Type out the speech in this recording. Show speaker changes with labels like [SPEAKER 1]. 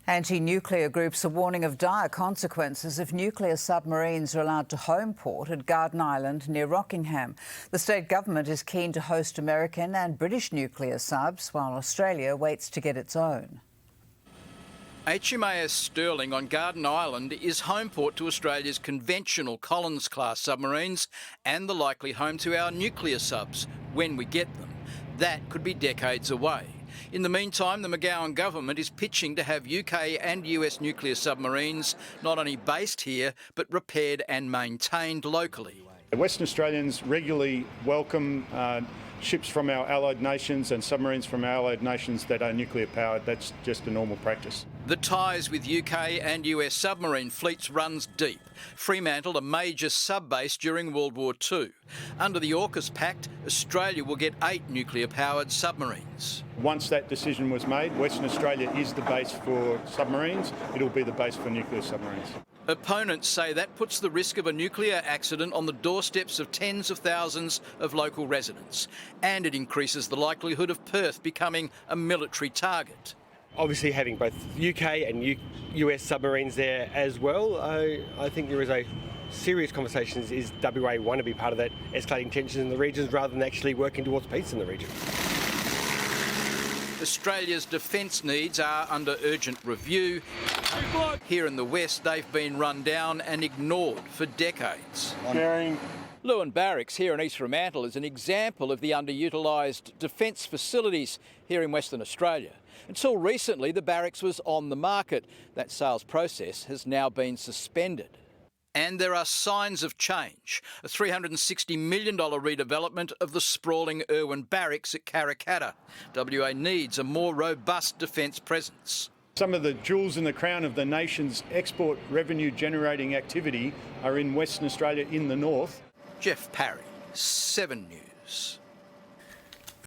[SPEAKER 1] Anti-nuclear groups are warning of dire consequences if nuclear submarines are allowed to home port at Garden Island near Rockingham. The state government is keen to host American and British nuclear subs, while Australia waits to get its own.
[SPEAKER 2] HMAS Sterling on Garden Island is home port to Australia's conventional Collins-class submarines and the likely home to our nuclear subs, when we get them. That could be decades away. In the meantime, the McGowan government is pitching to have UK and US nuclear submarines not only based here, but repaired and maintained locally.
[SPEAKER 3] Western Australians regularly welcome ships from our allied nations and submarines from our allied nations that are nuclear powered. That's just a normal practice.
[SPEAKER 2] The ties with UK and US submarine fleets runs deep. Fremantle, a major sub-base during World War II. Under the AUKUS Pact, Australia will get 8 nuclear-powered submarines.
[SPEAKER 3] Once that decision was made, Western Australia is the base for submarines. It'll be the base for nuclear submarines.
[SPEAKER 2] Opponents say that puts the risk of a nuclear accident on the doorsteps of tens of thousands of local residents, and it increases the likelihood of Perth becoming a military target.
[SPEAKER 4] Obviously, having both UK and US submarines there as well, I think there is a serious conversation. Is WA want to be part of that escalating tensions in the regions rather than actually working towards peace in the region?
[SPEAKER 2] Australia's defence needs are under urgent review. Here in the West, they've been run down and ignored for decades. Lewin Barracks here in East Fremantle is an example of the underutilised defence facilities here in Western Australia. Until recently, the barracks was on the market. That sales process has now been suspended. And there are signs of change. A $360 million redevelopment of the sprawling Irwin Barracks at Karrakatta. WA needs a more robust defence presence.
[SPEAKER 3] Some of the jewels in the crown of the nation's export revenue generating activity are in Western Australia in the north.
[SPEAKER 2] Jeff Parry, 7 News.